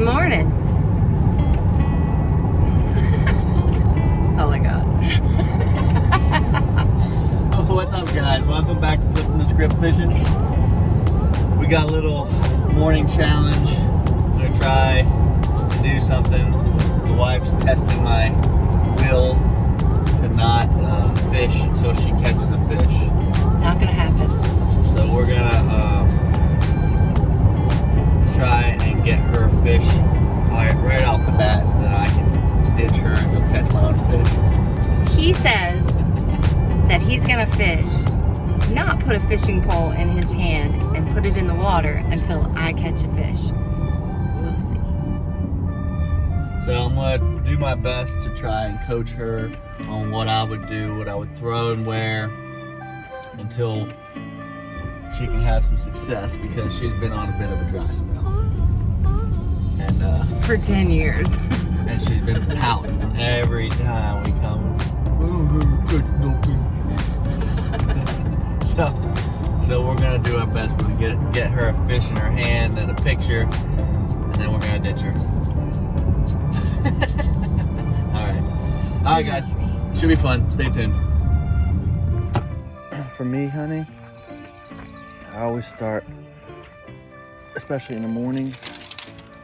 Good morning. That's all I got. Oh, what's up, guys? Welcome back to Flipping the Script Fishing. We got a little morning challenge. I'm gonna try to do something. The wife's testing my will to not fish until she catches a fish. Not gonna happen. So we're gonna try and get her a fish right off the bat, so that I can ditch her and go catch my own fish. He says that he's gonna fish, not put a fishing pole in his hand and put it in the water until I catch a fish. We'll see. So I'm gonna do my best to try and coach her on what I would do, what I would throw and where, until she can have some success, because she's been on a bit of a dry spell. And For 10 years. and she's been pouting every time we come. So we're gonna do our best. We're gonna get her a fish in her hand and a picture, and then we're gonna ditch her. All right, guys. Should be fun. Stay tuned. For me, honey, I always start, especially in the morning,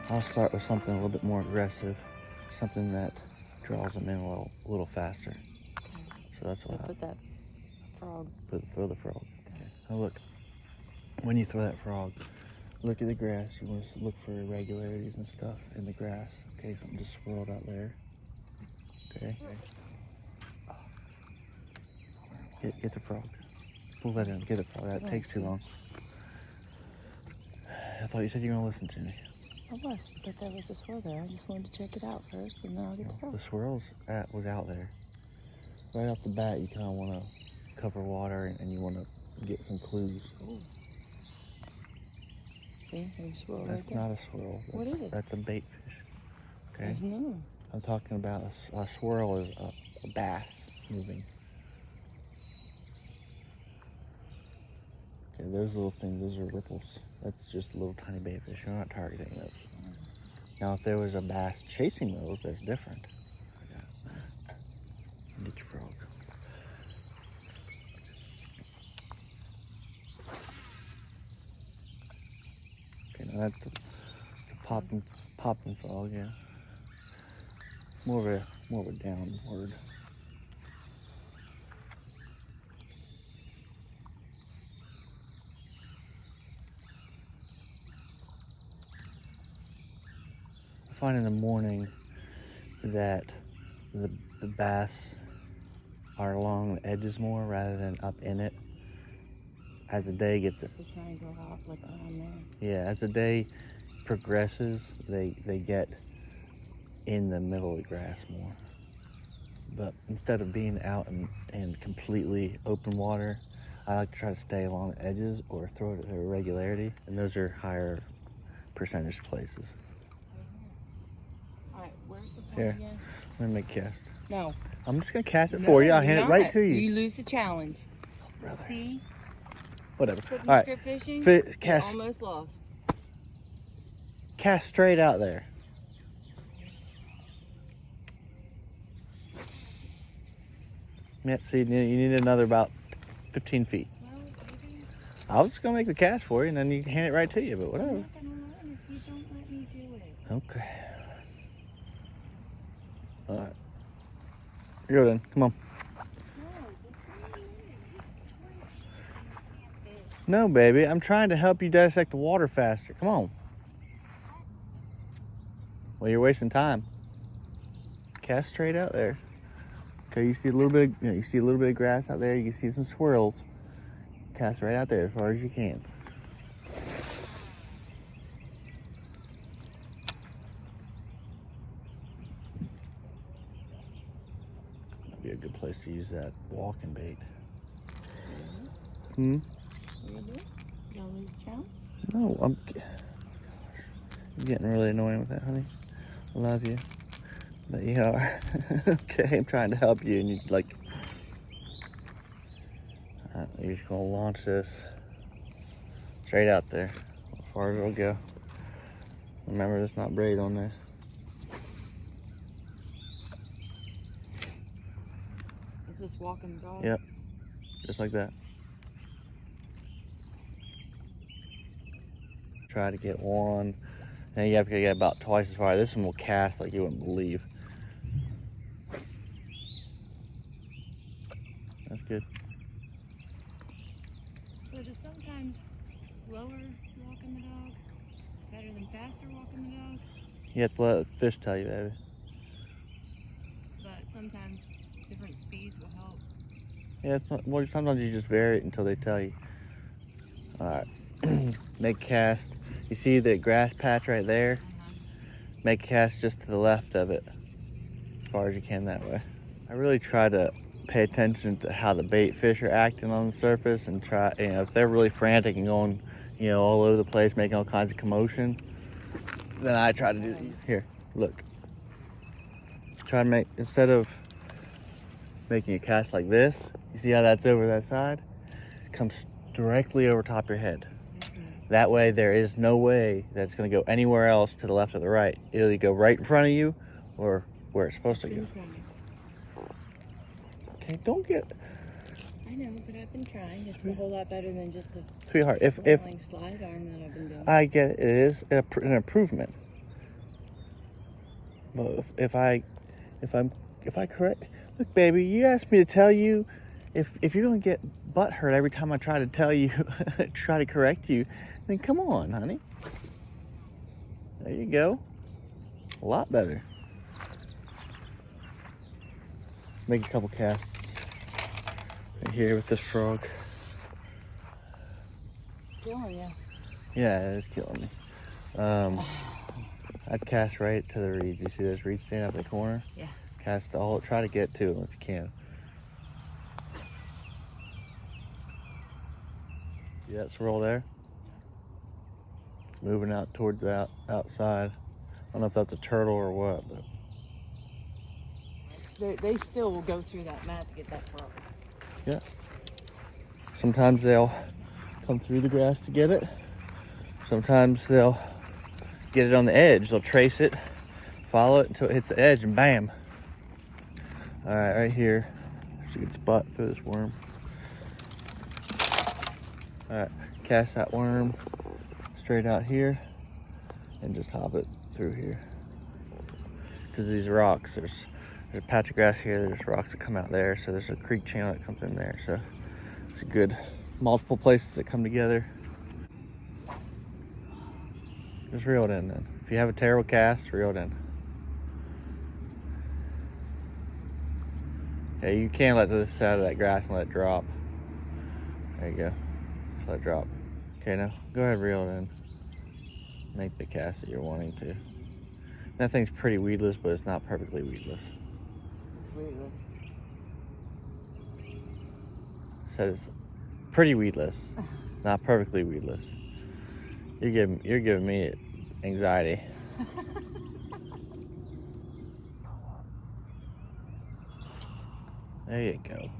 I'll start with something a little bit more aggressive, something that draws them in a little faster. So that's what I put that frog. throw the frog. Okay. Now look, when you throw that frog, look at the grass. You want to look for irregularities and stuff in the grass. Okay, something just swirled out there. Okay. Get the frog. Pull that in. Get the frog. That takes too long. I thought you said you were gonna listen to me. I was, but there was a swirl there. I just wanted to check it out first, and then I'll get the frog. The swirls was out there. Right off the bat, you kind of want to cover water, and you want to get some clues. Ooh. See, there's a swirl That's right there. not a swirl. What is it? That's a bait fish. Okay. There's no. I'm talking about a swirl is a bass moving. Okay, those little things, those are ripples. That's just little tiny bait fish. You're not targeting those. Now, if there was a bass chasing those, that's different. Get your frog. Okay, now that's the popping frog, yeah. More of a downward. I find in the morning that the bass are along the edges more rather than up in it. As the day gets Just to try and go off like around there. Yeah, as the day progresses, they get in the middle of the grass more. But instead of being out in completely open water, I like to try to stay along the edges or throw it at a regularity, and those are higher percentage places. All right, where's the point Here, again? let me make a cast. No. I'm just gonna cast it for you. I'll hand it right to you. You lose the challenge. Brother. See? Whatever. Flipping All right, script fishing. cast. You're almost lost. Cast straight out there. Yep, see, you need another about 15 feet. Well, maybe I was just gonna make the cast for you, and then you can hand it right to you, but whatever. I'm not gonna learn if you don't let me do it. Okay. All right. Here you go then. Come on. No, baby. I'm trying to help you dissect the water faster. Come on. Well, you're wasting time. Cast straight out there. Okay, you see a little bit. You see a little bit of grass out there. You can see some swirls. Cast right out there as far as you can. That'd be a good place to use that walking bait. Hmm. What you do? You gonna lose the challenge? No, I'm. You're getting really annoying with that, honey. I love you. But you are. Okay, I'm trying to help you, and you like. You're just gonna launch this straight out there, as far as it'll go. Remember, there's not braid on there. Is this walking the dog? Yep. Just like that. Try to get one. And you have to get about twice as far. This one will cast like you wouldn't believe. That's good. So does sometimes slower walking the dog better than faster walking the dog? You have to let the fish tell you, baby. But sometimes different speeds will help. Yeah, it's not, well, sometimes you just vary it until they tell you. Alright. Make a cast. You see the grass patch right there? Make a cast just to the left of it. As far as you can that way. I really try to pay attention to how the bait fish are acting on the surface and try, if they're really frantic and going, all over the place, making all kinds of commotion, then I try to do, here, look. Try to make, instead of making a cast like this, you see how that's over that side? It comes directly over top your head. That way there is no way that it's gonna go anywhere else to the left or the right. It'll either go right in front of you or where it's supposed to go. Okay, don't get... I know, but I've been trying. It's a whole lot better than just the Sweetheart, if slide arm that I've been doing. I get it, it is an improvement. But if I correct, look, baby, you asked me to tell you if you're gonna get butt hurt every time I try to tell you, try to correct you, then come on, honey. There you go. A lot better. Let's make a couple casts right here with this frog. Killing you. Yeah, it is killing me. I'd cast right to the reeds. You see those reeds standing up in the corner? Yeah. Cast all, try to get to them if you can. See that swirl there? It's moving out towards the outside. I don't know if that's a turtle or what, but They still will go through that mat to get that frog. yeah. Sometimes they'll come through the grass to get it. Sometimes they'll get it on the edge. They'll trace it, follow it until it hits the edge, and bam. All right, right here. There's a good spot for this worm. All right, cast that worm straight out here and just hop it through here. Because these rocks, there's a patch of grass here, there's rocks that come out there, so there's a creek channel that comes in there. So it's a good multiple places that come together. Just reel it in then. If you have a terrible cast, reel it in. Yeah, you can let this side of that grass and let it drop. There you go. Just let it drop. Okay, now go ahead and reel it in. Make the cast that you're wanting to. That thing's pretty weedless, but it's not perfectly weedless. It's weedless. Said it's pretty weedless, not perfectly weedless. You're giving me anxiety. There you go.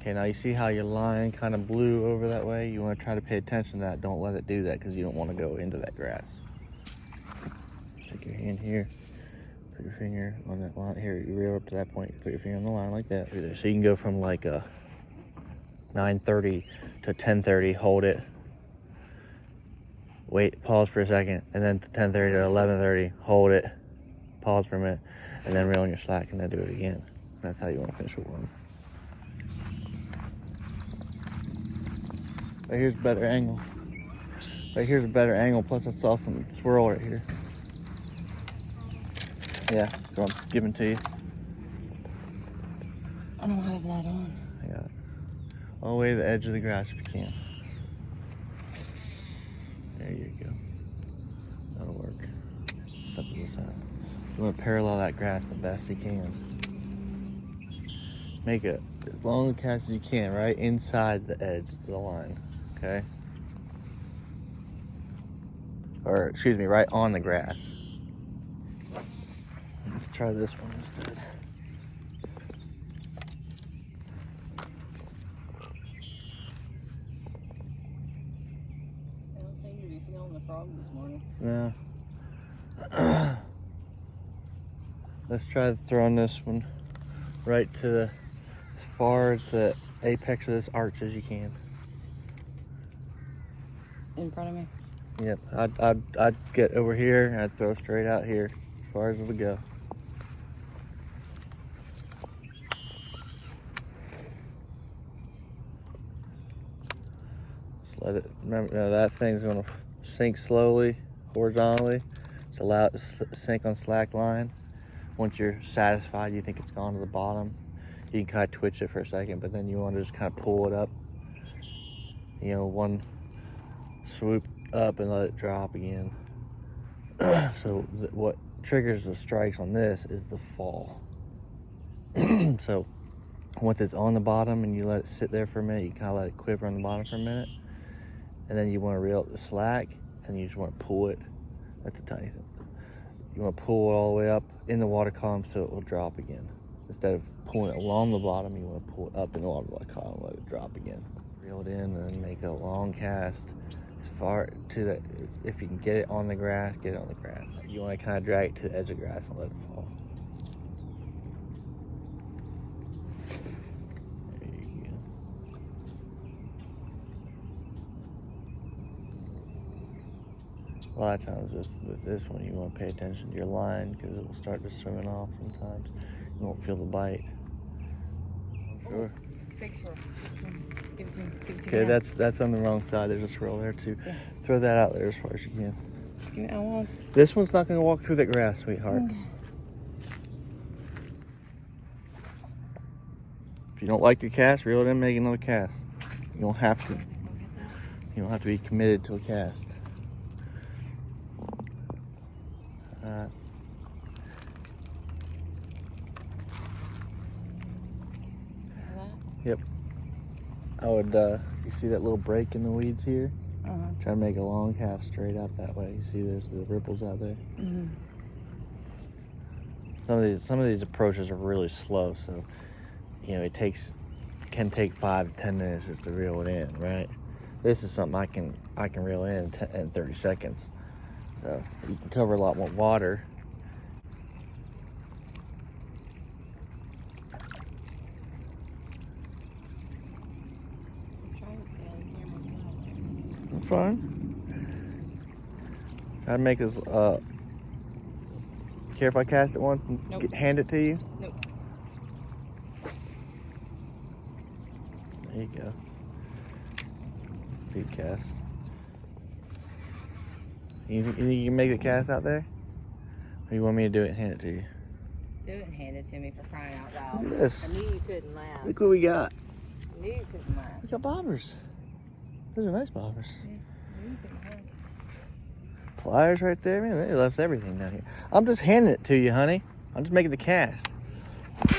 Okay, now you see how your line kind of blew over that way? You want to try to pay attention to that. Don't let it do that because you don't want to go into that grass. Take your hand here, put your finger on that line. Here, you reel up to that point, put your finger on the line like that. So you can go from like a 9:30 to 10:30, hold it. Wait, pause for a second, and then 10:30 to 11:30, hold it, pause for a minute, and then reel on your slack, and then do it again. That's how you want to finish a worm. Right here's a better angle. Right here's a better angle, plus I saw some swirl right here. Yeah, so I'm giving to you. I don't have that on. I got it. All the way to the edge of the grass if you can. There you go. That'll work. Step to the side. You want to parallel that grass the best you can. Make it as long a cast as you can, right inside the edge of the line. Okay? Or, excuse me, right on the grass. Let's try this one instead. I don't anything on the frog this morning? No. Let's try throwing this one right to the, as far as the apex of this arch as you can. In front of me? Yep. I'd get over here and I'd throw straight out here as far as it would go. Just let it, remember, that thing's gonna sink slowly, horizontally. Just allow it to sink on slack line. Once you're satisfied, you think it's gone to the bottom, you can kind of twitch it for a second, but then you want to just kind of pull it up. You know, one swoop up and let it drop again. So what triggers the strikes on this is the fall. So once it's on the bottom and you let it sit there for a minute, you kind of let it quiver on the bottom for a minute, and then you want to reel up the slack and you just want to pull it. That's a tiny thing. You want to pull it all the way up in the water column so it will drop again. Instead of pulling it along the bottom, you want to pull it up in the water column and let it drop again. Reel it in and then make a long cast as far to the, if you can get it on the grass, get it on the grass. You want to kind of drag it to the edge of the grass and let it fall. There you go. A lot of times with this one, you want to pay attention to your line because it will start just swimming off sometimes. You won't feel the bite. Sure. Big swirl. Give it to me. Give it to Okay, me. that's on the wrong side. There's a swirl there too. Yeah. Throw that out there as far as you can. Give me, I want. This one's not going to walk through the grass, sweetheart. Okay. If you don't like your cast, reel it in, make another cast. You don't have to. You don't have to be committed to a cast. Yep. I would, you see that little break in the weeds here? Try to make a long cast straight out that way. You see there's the ripples out there? Mm-hmm. Some of these approaches are really slow, so, you know, can take 5 to 10 minutes just to reel it in, right? This is something I can reel in 30 seconds. So you can cover a lot more water. I'm fine. Gotta make this, care if I cast it once and Nope. hand it to you? Nope. There you go. Deep cast. You think you can make the cast out there? Or you want me to do it and hand it to you? Do it and hand it to me for crying out loud. Look at this. I knew you couldn't laugh. Look what we got. I knew you couldn't laugh. We got bobbers. Those are nice bobbers. I knew you couldn't laugh. Pliers right there, man. They left everything down here. I'm just handing it to you, honey. I'm just making the cast. That's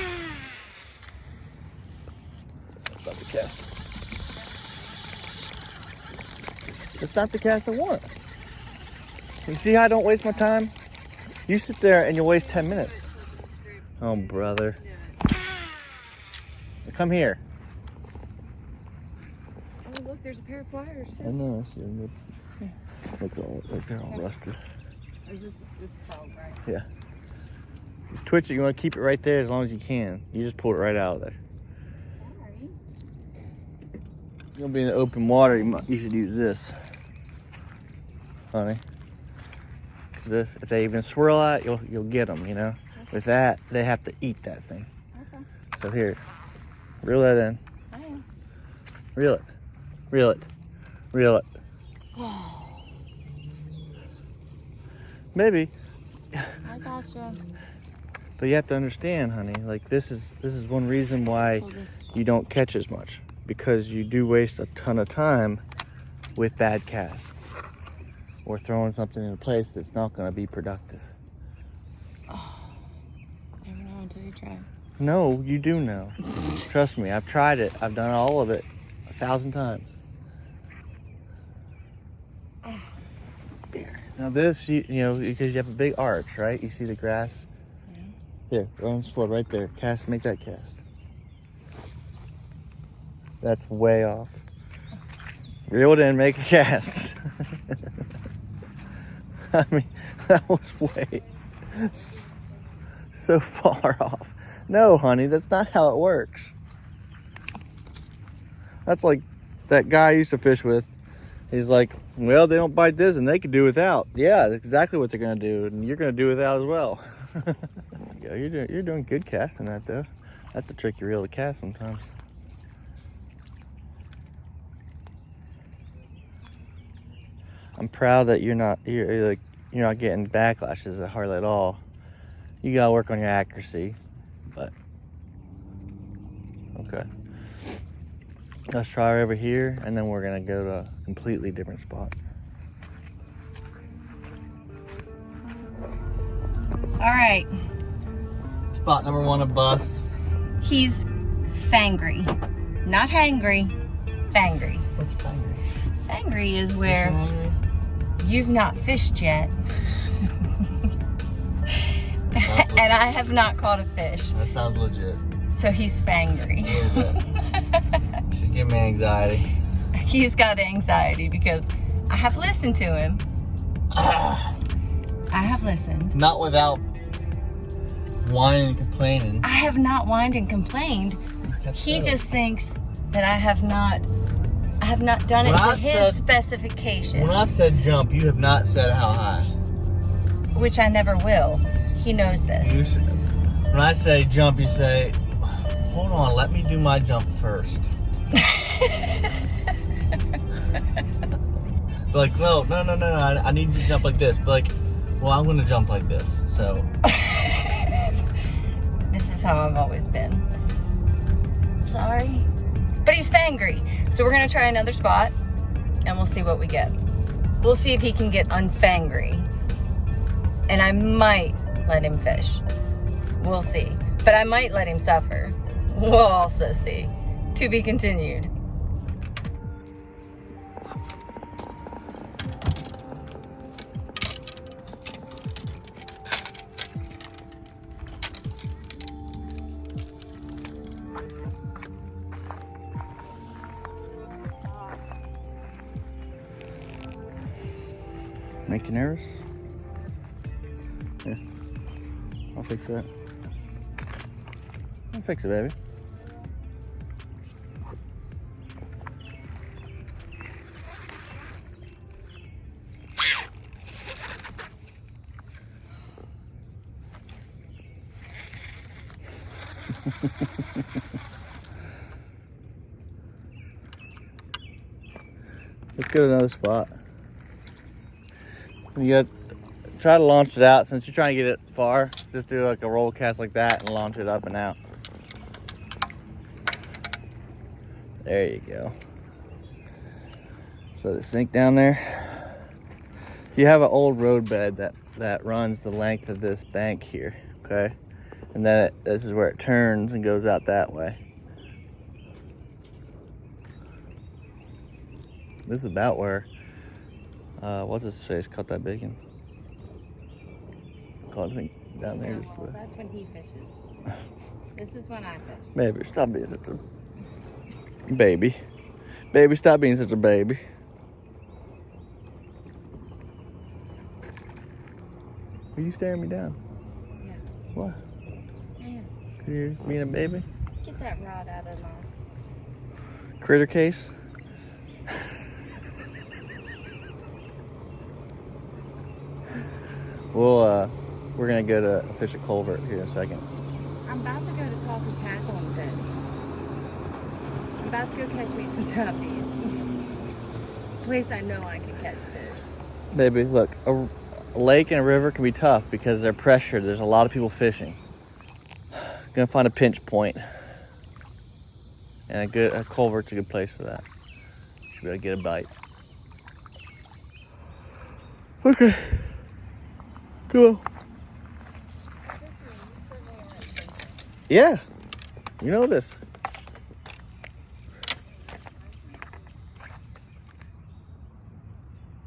not the cast. It's not the cast I want. You see how I don't waste my time? You sit there and you'll waste 10 minutes. Oh, brother. Come here. Oh, look, there's a pair of pliers. I know, I see them. Look, they're all rusted. Is this frog, right? Yeah. Just twitch it. You want to keep it right there as long as you can. You just pull it right out of there. Sorry. You'll be in the open water. You should use this, honey. This, if they even swirl out, you'll get them. You know. With that, they have to eat that thing. Okay. So here, reel that in. I am. Reel it. Reel it. Reel it. Maybe. I gotcha. But you have to understand, honey, like this is one reason why Pull this. you don't catch as much, because you do waste a ton of time with bad casts or throwing something in a place that's not going to be productive. Never know until you try. No, you do know. Trust me, I've tried it. I've done all of it 1,000 times. There. Now this, you know, because you have a big arch, right? You see the grass? Yeah. Here, run squad right there. Cast, make that cast. That's way off. Reel it in, make a cast. I mean, that was way so far off. No, honey, that's not how it works. That's like that guy I used to fish with. He's like, well, they don't bite this and they can do without. Yeah, that's exactly what they're gonna do, and you're gonna do without as well. Yeah, you're doing good casting that though. That's a tricky reel to cast sometimes. I'm proud that you're not getting backlashes at hardly at all. You gotta work on your accuracy, but okay. Let's try over here, and then we're gonna go to a completely different spot. All right. Spot number 1, a bust. He's fangry. Not hangry, fangry. What's fangry? Fangry is where you've not fished yet. And I have not caught a fish. That sounds legit. So he's fangry. She's giving me anxiety. He's got anxiety because I have listened to him. I have listened. Not without whining and complaining. I have not whined and complained. He just thinks that I have not done it to his specification. When I've said jump, you have not said how high. Which I never will. He knows this. When I say jump, you say, hold on, let me do my jump first. Like, no, I need you to jump like this. But like, well, I'm gonna jump like this, so. This is how I've always been. Sorry. But he's fangry. So we're gonna try another spot and we'll see what we get. We'll see if he can get unfangry. And I might let him fish. We'll see. But I might let him suffer. We'll also see. To be continued. Make you nervous? Yeah. I'll fix that. I'll fix it, baby. Let's go to another spot. You got try to launch it out. Since you're trying to get it far, just do like a roll cast like that and launch it up and out. There you go. So let it sink down there. You have an old road bed that runs the length of this bank here, okay? And then this is where it turns and goes out that way. This is about where what's his face caught that bacon. Caught, I think, down there. No, well, that's when he fishes. This is when I fish. Baby, stop being such a baby. Baby, stop being such a baby. Are you staring me down? Yeah. What? Yeah. You're being a baby? Get that rod out of my Critter case? We're gonna go to fish a culvert here in a second. I'm about to go to Talk and Tackle and fish. I'm about to go catch me some tuppies. Place I know I can catch fish. Baby, look, a lake and a river can be tough because they're pressured. There's a lot of people fishing. Gonna find a pinch point. And a culvert's a good place for that. Should be able to get a bite. Okay. Come on. Yeah. You know this.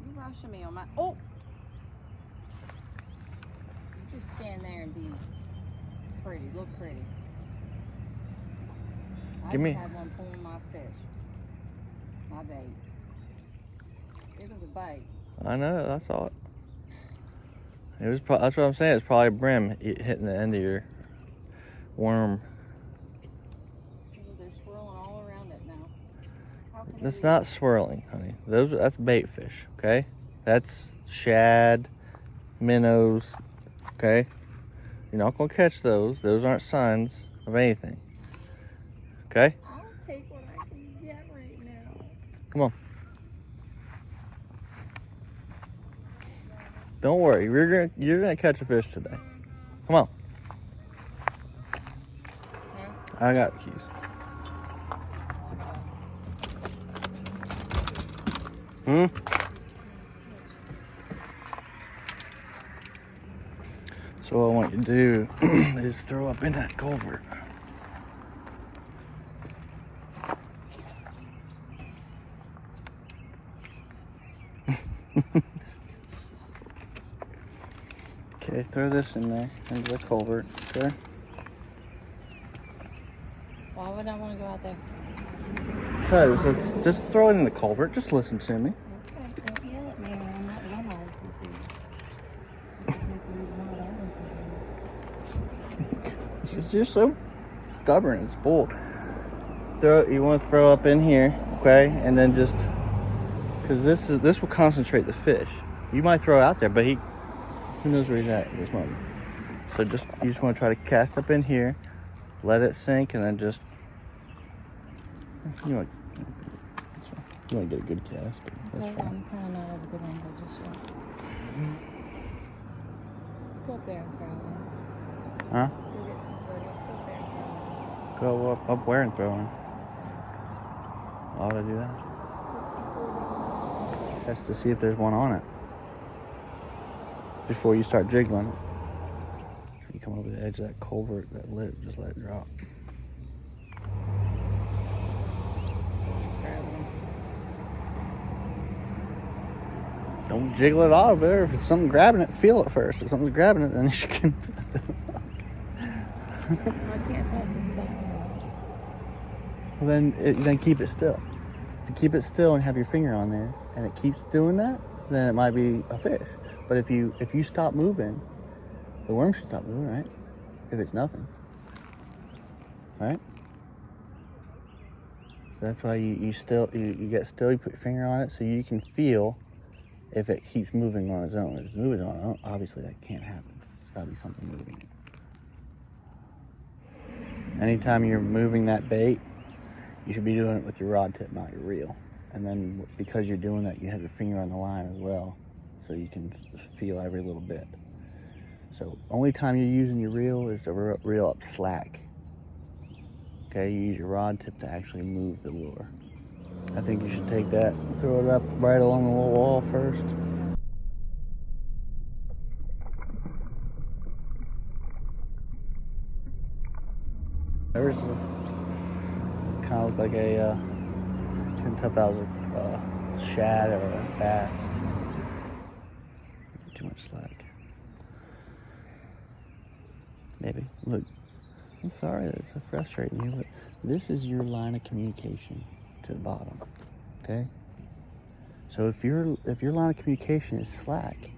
You rushing me on my... Oh! You just stand there and be pretty. Look pretty. Give me... I had one pulling my fish. My bait. It was a bite. I know, I saw it. It was. That's what I'm saying. It's probably a brim hitting the end of your worm. They're swirling all around it now. That's not swirling, honey. That's bait fish. Okay, that's shad, minnows. Okay, you're not gonna catch those. Those aren't signs of anything. Okay. I'll take what I can get right now. Come on. Don't worry, you're gonna catch a fish today. Come on. Yeah. I got the keys. So what I want you to do is throw up in that culvert. Okay, throw this in there, into the culvert, okay? Why would I want to go out there? Because it's just throw it in the culvert, just listen to me. Okay, don't yell at me or I'm not gonna listen to you. This is the reason why I don't listen to you. You're so stubborn, it's bold. You want to throw up in here, okay? And then just, because this will concentrate the fish. You might throw it out there, but who knows where he's at this moment. So you just want to try to cast up in here, let it sink, and then just, you want to get a good cast, but that's Okay, fine. I'm kind of not at a good angle just yet. Go up there and throw it. Huh? Go get some photos. Go up there and throw it. Go up where and throw in? Why would I do that? Test to see if there's one on it before you start jiggling. You come over the edge of that culvert, that lip, just let it drop. Grab them. Don't jiggle it out of there. If it's something grabbing it, feel it first. If something's grabbing it, then you can. I can't tell if this is back. Well, then keep it still. If you keep it still and have your finger on there, and it keeps doing that, then it might be a fish. But if you stop moving, the worm should stop moving, right? If it's nothing, right? So that's why you get still. You put your finger on it so you can feel if it keeps moving on its own. If it's moving on its own, obviously that can't happen. It's got to be something moving it. Anytime you're moving that bait, you should be doing it with your rod tip, not your reel. And then because you're doing that, you have your finger on the line as well, so you can feel every little bit. So only time you're using your reel is to reel up slack. Okay, you use your rod tip to actually move the lure. I think you should take that and throw it up right along the little wall first. There's kind of look like a, couldn't tell if that was a shad or a bass. Too much slack. Maybe. Look, I'm sorry that's so frustrating you, but this is your line of communication to the bottom. Okay? So if your line of communication is slack,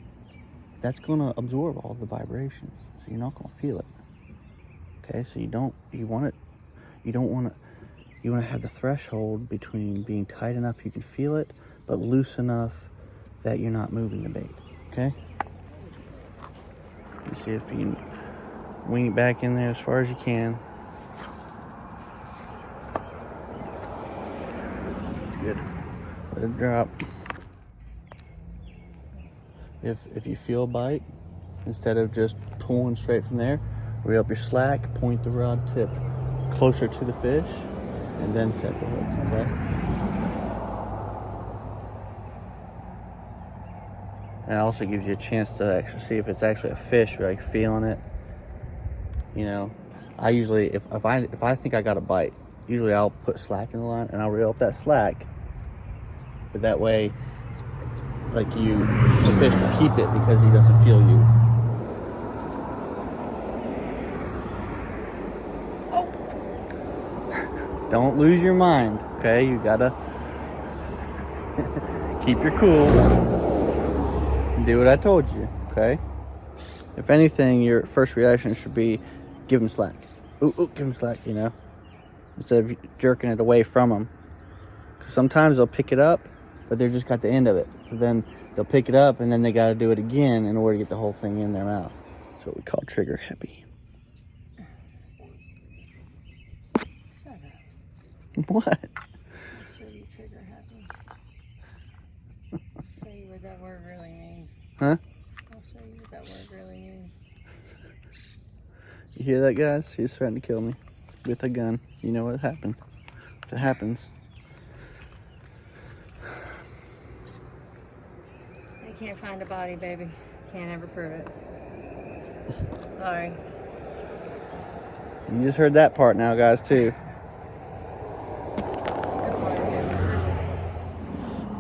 that's gonna absorb all the vibrations. So you're not gonna feel it. Okay, so you want to have the threshold between being tight enough you can feel it, but loose enough that you're not moving the bait. Okay? You see if you can wing it back in there as far as you can. That's good. Let it drop. If you feel a bite, instead of just pulling straight from there, reel up your slack, point the rod tip closer to the fish, and then set the hook, okay? And it also gives you a chance to actually see if it's actually a fish, like feeling it. You know, I usually, if I think I got a bite, usually I'll put slack in the line and I'll reel up that slack. But that way, like the fish will keep it because he doesn't feel you. Don't lose your mind, okay? You gotta keep your cool and do what I told you, okay? If anything, your first reaction should be give them slack. Ooh, give them slack, you know, instead of jerking it away from them. Because sometimes they'll pick it up, but they're just got the end of it. So then they'll pick it up, and then they got to do it again in order to get the whole thing in their mouth. That's what we call trigger happy. Shut up. What? I'll show you trigger happy. Show you what that word really means. Huh? I'll show you what that word really means. You hear that, guys? He's threatening to kill me with a gun. You know what happened. If it happens. They can't find a body, baby. Can't ever prove it. Sorry. You just heard that part now, guys, too.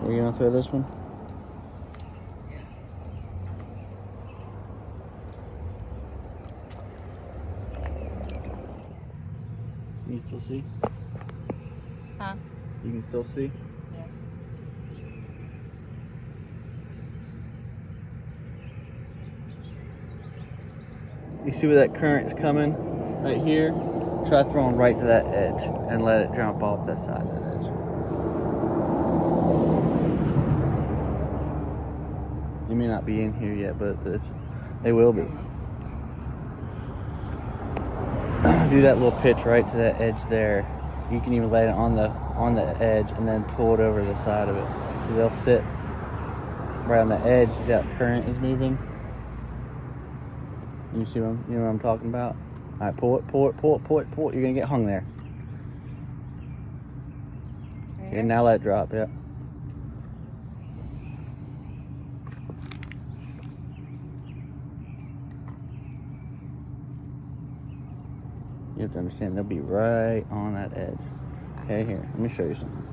Are you gonna throw this one? You can still see? Huh? You can still see? Yeah. You see where that current is coming? Right here? Try throwing right to that edge and let it jump off that side of that edge. They may not be in here yet, but they will be. Do that little pitch right to that edge there. You can even lay it on the edge and then pull it over the side of it. Because they'll sit right on the edge. See that current is moving? You see what you know what I'm talking about? All right, pull it. You're gonna get hung there. Okay, now let it drop. Yep. You have to understand they'll be right on that edge. Okay, here, let me show you something.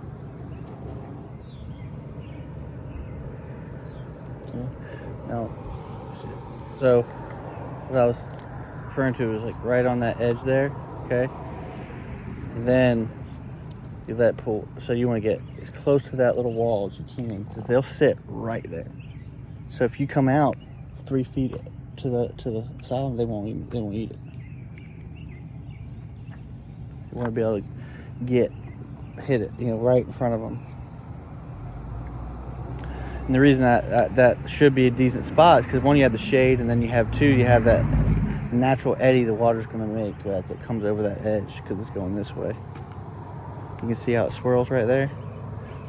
Okay, now, so what I was referring to is like right on that edge there, okay? Then you let it pull. So you want to get as close to that little wall as you can, because they'll sit right there. So if you come out 3 feet to the side, they won't eat it. You want to be able to hit it, you know, right in front of them. And the reason that should be a decent spot is because one, you have the shade, and then you have two, you have that natural eddy the water's going to make as it comes over that edge, because it's going this way. You can see how it swirls right there.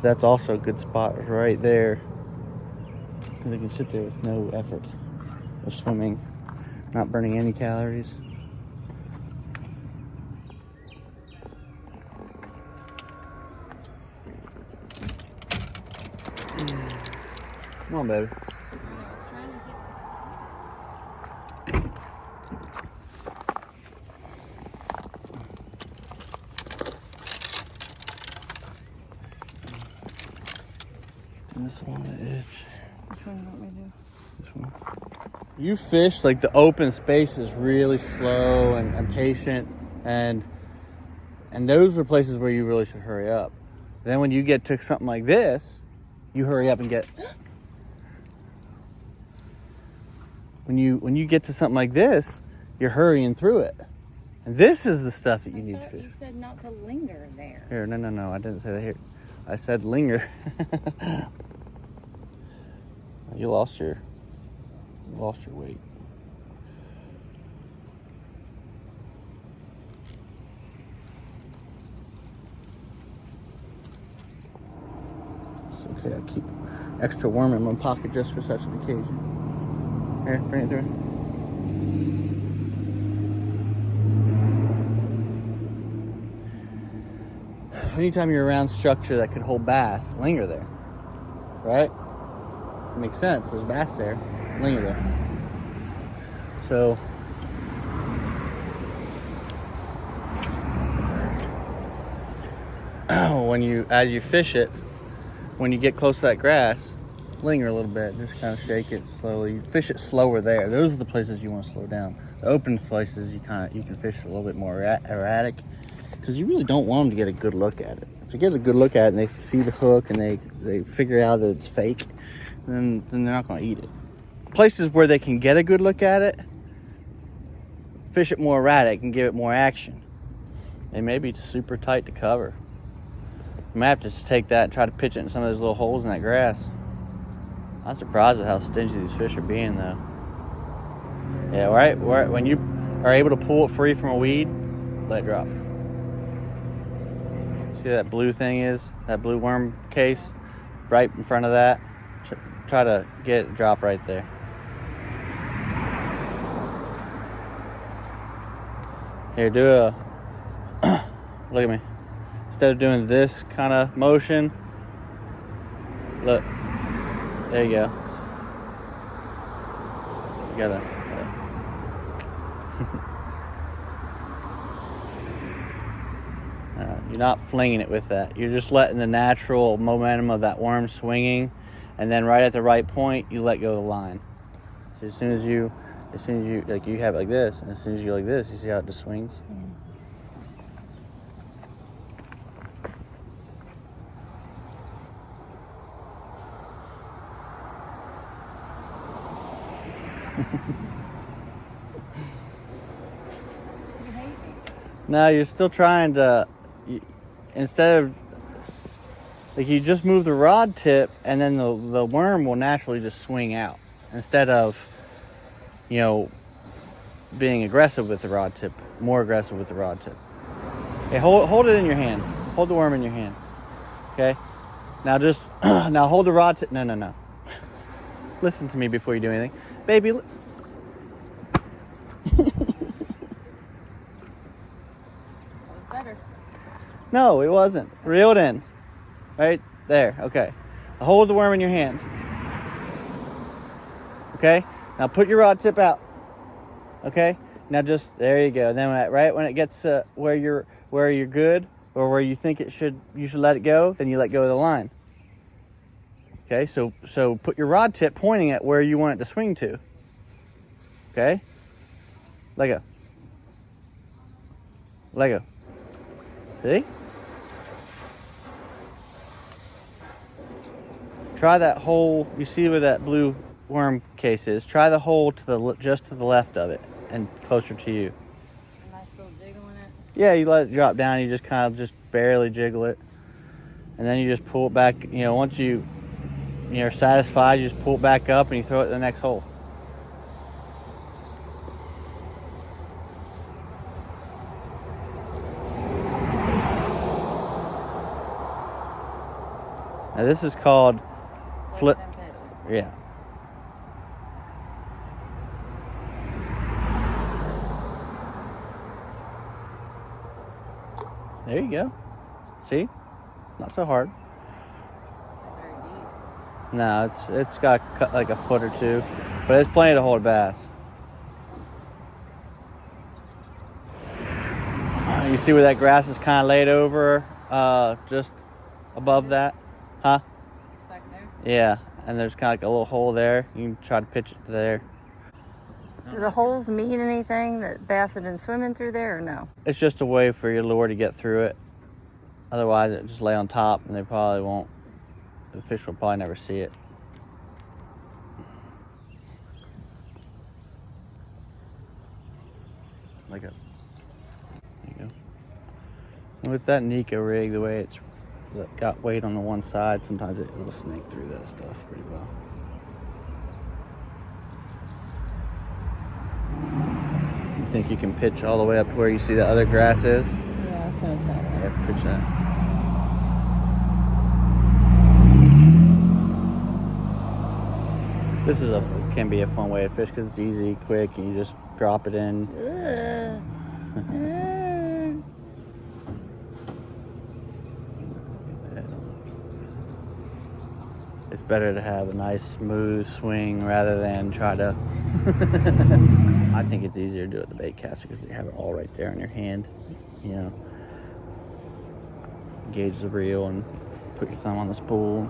That's also a good spot right there, because they can sit there with no effort of swimming, not burning any calories. Come on, baby. This one on the edge. Which one do you want me to do? This one. You fish like the open space is really slow and patient, and those are places where you really should hurry up. Then when you get to something like this, you hurry up and get. When you get to something like this, you're hurrying through it. And this is the stuff that you need to fish. You said not to linger there. Here, no, I didn't say that here. I said linger. You lost your weight. It's okay, I keep extra worm in my pocket just for such an occasion. Here, bring it through. Anytime you're around structure that could hold bass, linger there, right? It makes sense. There's bass there. Linger there. So as you fish it, when you get close to that grass, linger a little bit. Just kind of shake it slowly. You fish it slower there. Those are the places you want to slow down. The open places you can fish a little bit more erratic, because you really don't want them to get a good look at it. If they get a good look at it and they see the hook and they figure out that it's fake, then they're not going to eat it. places where they can get a good look at it, fish it more erratic and give it more action. They may be super tight to cover. You might have to just take that and try to pitch it in some of those little holes in that grass. I'm surprised with how stingy these fish are being, though. Yeah, right. When you are able to pull it free from a weed, let it drop. See that blue thing is? That blue worm case? Right in front of that. Try to get it drop right there. Here, do a look at me. Instead of doing this kind of motion, look. There you go. You gotta. You're not flinging it with that. You're just letting the natural momentum of that worm swinging, and then right at the right point, you let go of the line. So as soon as you like, you have it like this, and as soon as you like this, you see how it just swings. No, you're still trying to, instead of, like, you just move the rod tip and then the worm will naturally just swing out instead of, you know, being aggressive with the rod tip, more aggressive with the rod tip. Okay, hold it in your hand. Hold the worm in your hand. Okay? Now just, now hold the rod tip. No. Listen to me before you do anything. Baby, Better. no, it wasn't. Reel it in. Right there. Okay. Now hold the worm in your hand. Okay? Now put your rod tip out. Okay? Now just, there you go. Then when it gets where you're good, or where you think you should let it go, then you let go of the line. Okay? So put your rod tip pointing at where you want it to swing to. Okay? Let go. Let go. See? Try that hole. You see where that blue worm case is? Try the hole just to the left of it and closer to you. Am I still jiggling it? Yeah, you let it drop down. You just kind of just barely jiggle it, and then you just pull it back. You know, once you're satisfied, you just pull it back up and you throw it in the next hole. Now this is called flip. Yeah. There you go. See? Not so hard. No, it's got cut like a foot or two, but it's plenty to hold a bass. You see where that grass is kind of laid over, just above that, huh? Back there? Yeah, and there's kind of like a little hole there. You can try to pitch it there. Do the holes mean anything that bass have been swimming through there, or no? It's just a way for your lure to get through it. Otherwise, it just lay on top, and they probably won't. The fish will probably never see it. Like a. There you go. And with that Nico rig, the way it's got weight on the one side, sometimes it'll snake through that stuff pretty well. You think you can pitch all the way up to where you see the other grass is? Yeah, I was going to try that. Yeah, pitch that. This can be a fun way to fish because it's easy, quick, and you just drop it in. It's better to have a nice smooth swing rather than try to. I think it's easier to do it with the bait caster because you have it all right there in your hand. You know, gauge the reel and put your thumb on the spool.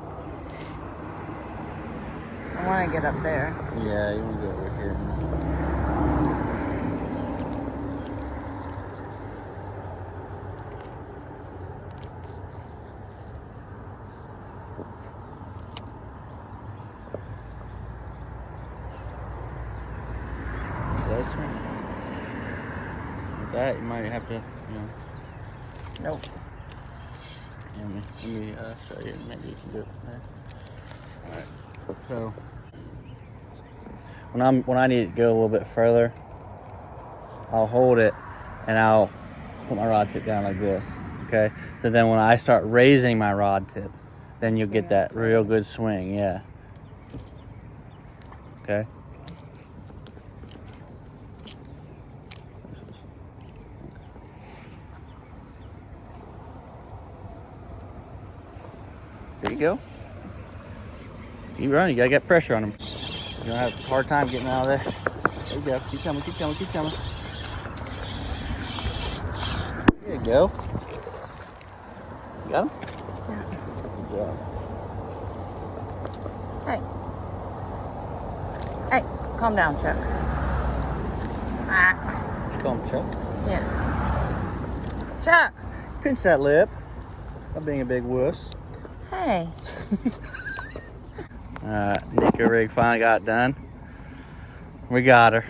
I want to get up there. Yeah, you want to go over here. does swing. With that, you might have to, you know. Nope. Let me show you. Maybe you can do it from there. All right. So when I need to go a little bit further, I'll hold it and I'll put my rod tip down like this. Okay. So then when I start raising my rod tip, then you'll get that real good swing. Yeah. Okay. There you go. Keep running. You gotta get pressure on them. You don't have a hard time getting out of there. There you go. Keep coming, keep coming, keep coming. There you go. You got him? Yeah. Good job. Hey. Hey, calm down, Chuck. Ah. Just call him Chuck. Yeah. Chuck. Pinch that lip. Stop being a big wuss. Hey. Nico rig finally got done. We got her.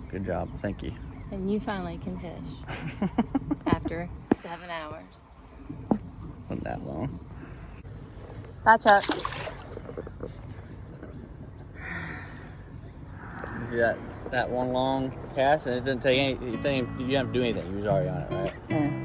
Good job. Thank you. And you finally can fish after 7 hours. Wasn't that long. Bye, Chuck. You see that one long cast, and it didn't take any. You didn't have to do anything. You was already on it, right? Yeah.